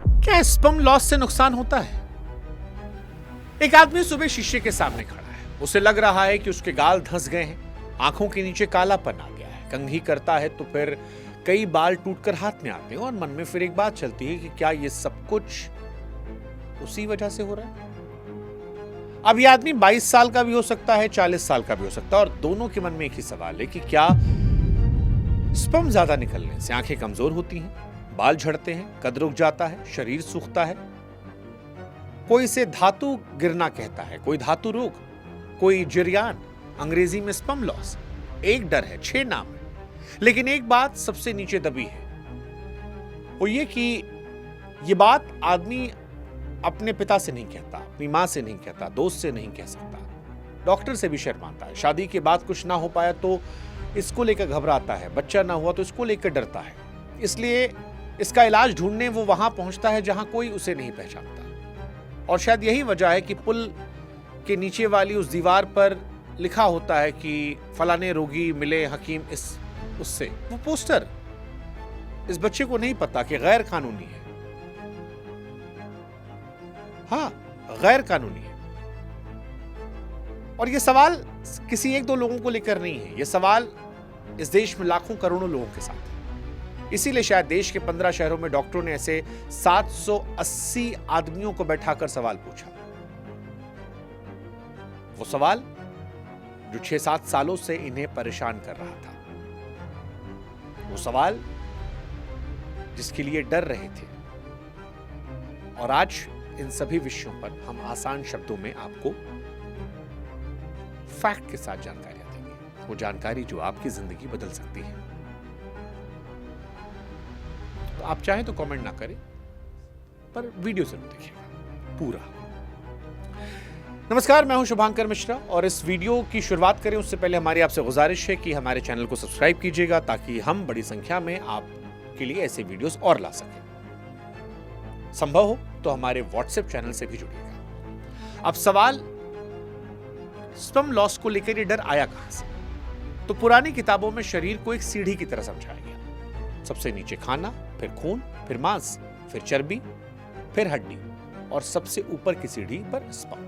क्या sperm loss से नुकसान होता है? एक आदमी सुबह शीशे के सामने खड़ा है। उसे लग रहा है कि उसके गाल धंस गए हैं, आंखों के नीचे कालापन आ गया है। कंघी करता है तो फिर कई बाल टूटकर हाथ में आते हैं और मन में फिर एक बात चलती है कि क्या ये सब कुछ उसी वजह से हो रहा है? अब यह आदमी 22 साल का भी हो सकता है, 40 साल का भी हो सकता है, और दोनों के मन में एक ही सवाल है कि क्या स्पर्म ज्यादा निकलने से आंखें कमजोर होती हैं, बाल झड़ते हैं, कद रुक जाता है, शरीर सूखता है? कोई इसे धातु गिरना कहता है, कोई धातु रोग, कोई जरियान, अंग्रेजी में स्पर्म लॉस। एक डर है, 6 नाम है, लेकिन एक बात सबसे नीचे दबी है, वो ये कि ये बात आदमी अपने पिता से नहीं कहता, अपनी मां से नहीं कहता, दोस्त से नहीं कह सकता, डॉक्टर से भी शर्माता है। शादी के बाद कुछ ना हो पाया तो इसको लेकर घबराता है, बच्चा ना हुआ तो इसको लेकर डरता है। इसलिए इसका इलाज ढूंढने वो वहां पहुंचता है जहां कोई उसे नहीं पहचानता। और शायद यही वजह है कि पुल के नीचे वाली उस दीवार पर लिखा होता है कि फलाने रोगी मिले हकीम उससे। वो पोस्टर इस बच्चे को नहीं पता कि गैर कानूनी है। हाँ, गैर कानूनी है। और ये सवाल किसी एक दो लोगों को लेकर नहीं है, ये सवाल इस देश में लाखों करोड़ों लोगों के साथ है। इसीलिए शायद देश के 15 शहरों में डॉक्टरों ने ऐसे 780 आदमियों को बैठाकर सवाल पूछा। वो सवाल जो 6-7 सालों से इन्हें परेशान कर रहा था, वो सवाल जिसके लिए डर रहे थे। और आज इन सभी विषयों पर हम आसान शब्दों में आपको फैक्ट के साथ जानकारियां देंगे, वो जानकारी जो आपकी जिंदगी बदल सकती है। तो आप चाहें तो कमेंट ना करें, पर वीडियो जरूर देखिएगा पूरा। नमस्कार, मैं हूं शुभांकर मिश्रा, और इस वीडियो की शुरुआत करें उससे पहले हमारी आपसे गुजारिश है कि हमारे चैनल को सब्सक्राइब कीजिएगा, ताकि हम बड़ी संख्या में आपके लिए ऐसे वीडियोस और ला सकें। संभव हो तो हमारे व्हाट्सएप चैनल से भी जुड़िएगा। अब सवाल, स्पर्म लॉस को लेकर ये डर आया कहां से? तो पुरानी किताबों में शरीर को एक सीढ़ी की तरह समझाया गया। सबसे नीचे खाना, फिर खून, फिर मांस, फिर चर्बी, फिर हड्डी, और सबसे ऊपर की सीढ़ी पर स्पर्म,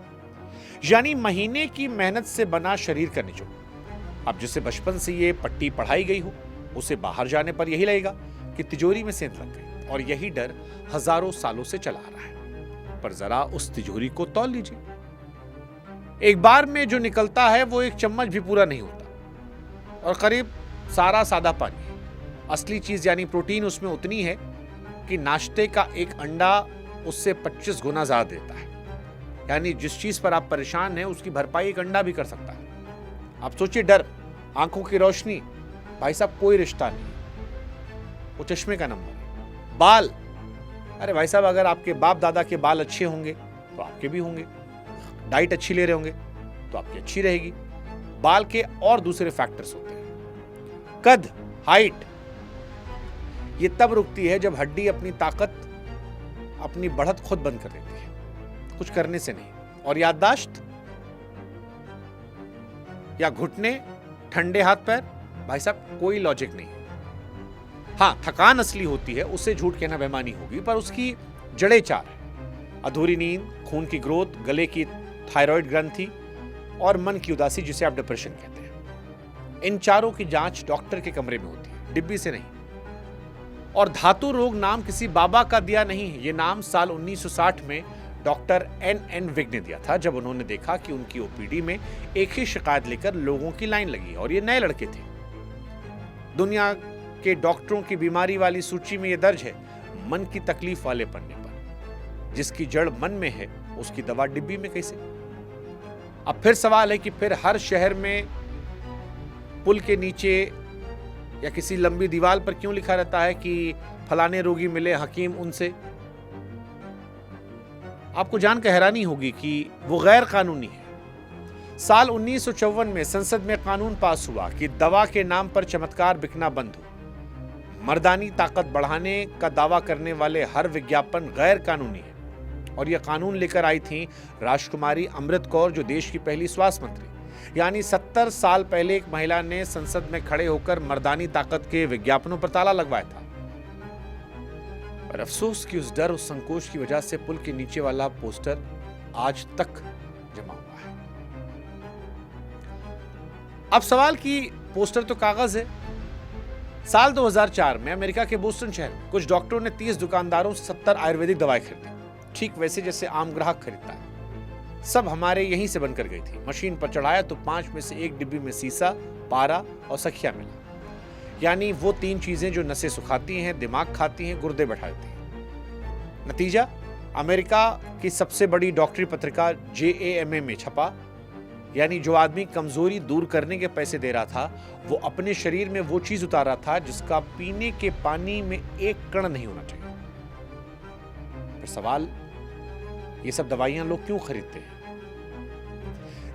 यानी महीने की मेहनत से बना शरीर का निचोड़। अब जिसे बचपन से ये पट्टी पढ़ाई गई हो, उसे बाहर जाने पर यही लगेगा कि तिजोरी में सेंध लग गई, और यही डर हजारों सालों से चला आ रहा है। पर जरा उस तिजोरी को तौल लीजिए। एक बार में जो निकलता है वो एक चम्मच भी पूरा नहीं होता, और करीब सारा सादा पानी है। असली चीज यानी प्रोटीन उसमें उतनी है कि नाश्ते का एक अंडा उससे 25 गुना ज्यादा देता है। यानी जिस चीज पर आप परेशान हैं उसकी भरपाई एक अंडा भी कर सकता है। आप सोचिए, डर, आंखों की रोशनी, भाई साहब कोई रिश्ता नहीं, वो चश्मे का नंबर है। बाल, अरे भाई साहब अगर आपके बाप दादा के बाल अच्छे होंगे तो आपके भी होंगे। डाइट अच्छी ले रहे होंगे तो आपकी अच्छी रहेगी। बाल के और दूसरे फैक्टर्स होते हैं। कद, हाइट, ये तब रुकती है जब हड्डी अपनी ताकत, अपनी बढ़त खुद बंद कर देती है, कुछ करने से नहीं। और याददाश्त या घुटने, ठंडे हाथ पैर, भाई साहब कोई लॉजिक नहीं है। हाँ, थकान असली होती है, उससे झूठ कहना बेईमानी होगी, पर उसकी जड़ें 4 है। अधूरी नींद, खून की ग्रोथ, गले की थायराइड ग्रंथि, और मन की उदासी जिसे आप डिप्रेशन कहते हैं। इन चारों की जांच डॉक्टर के कमरे में होती है, डिब्बी से नहीं। और धातु रोग नाम किसी बाबा का दिया नहीं है, यह नाम साल 1960 में डॉक्टर N.N. विग ने दिया था, जब उन्होंने देखा कि उनकी ओपीडी में एक ही शिकायत लेकर लोगों की लाइन लगी, और ये नए लड़के थे। दुनिया के डॉक्टरों की बीमारी वाली सूची में यह दर्ज है, मन की तकलीफ वाले पन्ने पर। जिसकी जड़ मन में है उसकी दवा डिब्बी में कैसे? अब फिर सवाल है कि फिर हर शहर में पुल के नीचे या किसी लंबी दीवार पर क्यों लिखा रहता है कि फलाने रोगी मिले हकीम उनसे? आपको जानकर हैरानी होगी कि वो गैर कानूनी है। साल 1954 में संसद में कानून पास हुआ कि दवा के नाम पर चमत्कार बिकना बंद हो। मर्दानी ताकत बढ़ाने का दावा करने वाले हर विज्ञापन गैर कानूनी है। और यह कानून लेकर आई थी राजकुमारी अमृत कौर, जो देश की पहली स्वास्थ्य मंत्री। यानी 70 साल पहले एक महिला ने संसद में खड़े होकर मर्दानी ताकत के विज्ञापनों पर ताला लगवाया था। पर अफसोस कि उस डर, उस संकोच की वजह से पुल के नीचे वाला पोस्टर आज तक जमा हुआ है। अब सवाल कि पोस्टर तो कागज है। साल 2004 में अमेरिका के बोस्टन शहर में कुछ डॉक्टरों ने 30 दुकानदारों से 70 आयुर्वेदिक दवाएं खरीदी, ठीक वैसे जैसे आम ग्राहक खरीदता है। सब हमारे यहीं से बनकर गई थी। मशीन पर चढ़ाया तो 5 में से एक डिब्बी में सीसा, पारा और सखिया मिला, यानी वो 3 चीजें जो नसें सुखाती हैं, दिमाग खाती हैं, गुर्दे बैठाती हैं। नतीजा, अमेरिका की सबसे बड़ी डॉक्टरी पत्रिका JAMA में छपा, यानी जो आदमी कमजोरी दूर करने के पैसे दे रहा था, वो अपने शरीर में वो चीज उतार रहा था जिसका पीने के पानी में एक कण नहीं होना चाहिए। पर सवाल, ये सब दवाइयां लोग क्यों खरीदते हैं?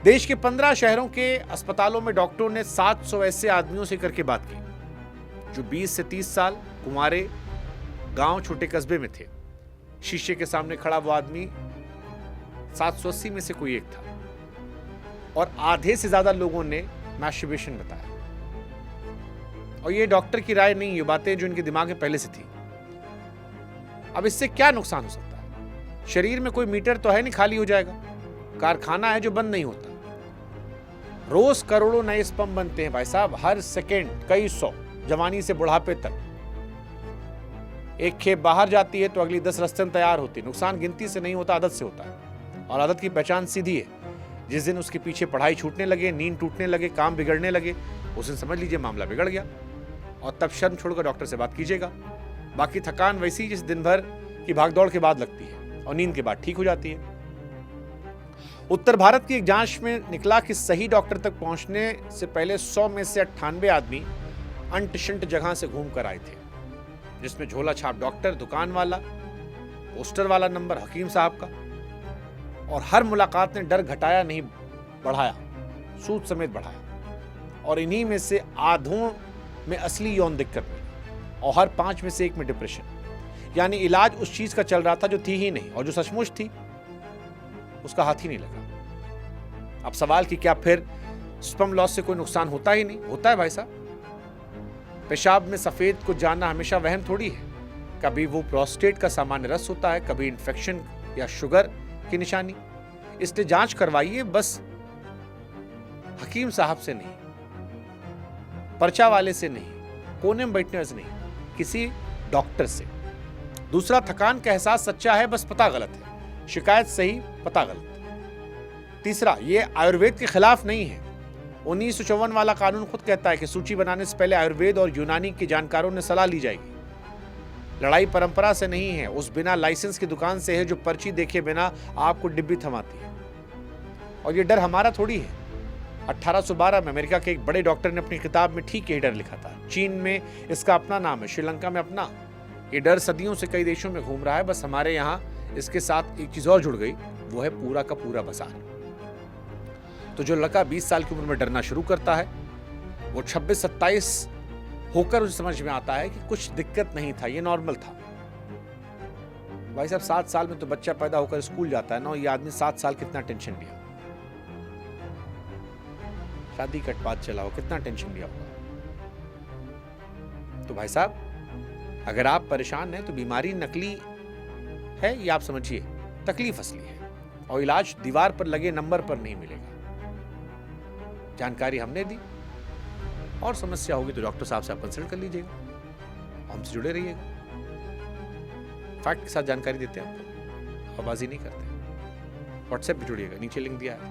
देश के 15 शहरों के अस्पतालों में डॉक्टरों ने 700 ऐसे आदमियों से करके बात की जो 20 से 30 साल कुंवारे गांव, छोटे कस्बे में थे। शीशे के सामने खड़ा वो आदमी 780 में से कोई एक था और आधे से ज्यादा लोगों ने मैस्टरबेशन बताया। और ये डॉक्टर की राय नहीं, ये बातें जो इनके दिमाग में पहले से थी। अब इससे क्या नुकसान हो सकता है? शरीर में कोई मीटर तो है नहीं खाली हो जाएगा, कारखाना है जो बंद नहीं होता। रोज करोड़ों नए स्पर्म बनते हैं भाई साहब, हर सेकेंड कई सौ, जवानी से बुढ़ापे तक। एक खेप बाहर जाती है तो अगली 10 रस्ते में तैयार होती है। नुकसान गिनती से नहीं होता, आदत से होता है। और आदत की पहचान सीधी है, जिस दिन उसके पीछे पढ़ाई छूटने लगे, नींद टूटने लगे, काम बिगड़ने लगे, उस दिन समझ लीजिए मामला बिगड़ गया। और तब शर्म छोड़कर डॉक्टर से बात कीजिएगा। बाकी थकान वैसी जिस दिन भर की भागदौड़ के बाद लगती है और नींद के बाद ठीक हो जाती है। उत्तर भारत की एक जांच में निकला कि सही डॉक्टर तक पहुंचने से पहले 100 में से 98 आदमी अंट शंट जगह से घूम कर आए थे, जिसमें झोला छाप डॉक्टर, दुकान वाला, पोस्टर वाला नंबर हकीम साहब का। और हर मुलाकात ने डर घटाया नहीं बढ़ाया, सूद समेत बढ़ाया। और इन्हीं में से आधों में असली यौन दिक्कत मिली और हर 5 में से 1 में डिप्रेशन। यानी इलाज उस चीज का चल रहा था जो थी ही नहीं, और जो सचमुच थी उसका हाथ ही नहीं लगा। अब सवाल कि क्या फिर स्पर्म लॉस से कोई नुकसान होता ही नहीं? होता है भाई साहब। पेशाब में सफेद को जानना हमेशा वहम थोड़ी है। कभी वो प्रोस्टेट का सामान्य रस होता है, कभी इन्फेक्शन या शुगर की निशानी। इसलिए जांच करवाइए, बस हकीम साहब से नहीं, पर्चा वाले से नहीं, कोने में बैठने से नहीं, किसी डॉक्टर से। दूसरा, थकान का एहसास सच्चा है, बस पता गलत है। शिकायत सही, पता गलत। तीसरा, ये आयुर्वेद के खिलाफ नहीं है। 1954 वाला कानून खुद कहता है कि सूची बनाने से पहले आयुर्वेद और यूनानी के जानकारों ने सलाह ली जाएगी। लड़ाई परंपरा से नहीं है, उस बिना लाइसेंस की दुकान से है जो पर्ची देखे बिना आपको डिब्बी थमाती है। और ये डर हमारा थोड़ी है। 1812 में अमेरिका के एक बड़े डॉक्टर ने अपनी किताब में ठीक यही डर लिखा था। चीन में इसका अपना नाम है, श्रीलंका में अपना। ये डर सदियों से कई देशों में घूम रहा है, बस हमारे यहाँ इसके साथ एक चीज और जुड़ गई, वो है पूरा का पूरा बाजार। तो जो लड़का 20 साल की उम्र में डरना शुरू करता है, वो 26-27 होकर उसे समझ में आता है कि कुछ दिक्कत नहीं था, ये नॉर्मल था। भाई साहब, 7 साल में तो बच्चा पैदा होकर स्कूल जाता है ना, ये आदमी 7 साल कितना टेंशन लिया। शादी कट बात चलाओ, कितना टेंशन लिया होगा। तो भाई साहब, अगर आप परेशान हैं तो बीमारी नकली है, ये आप समझिए, तकलीफ असली है। और इलाज दीवार पर लगे नंबर पर नहीं मिलेगा। जानकारी हमने दी, और समस्या होगी तो डॉक्टर साहब से आप कंसल्ट कर लीजिएगा। हमसे जुड़े रहिएगा, फैक्ट के साथ जानकारी देते हैं आपको, आवाज़ी नहीं करते। व्हाट्सएप भी जुड़िएगा, नीचे लिंक दिया है।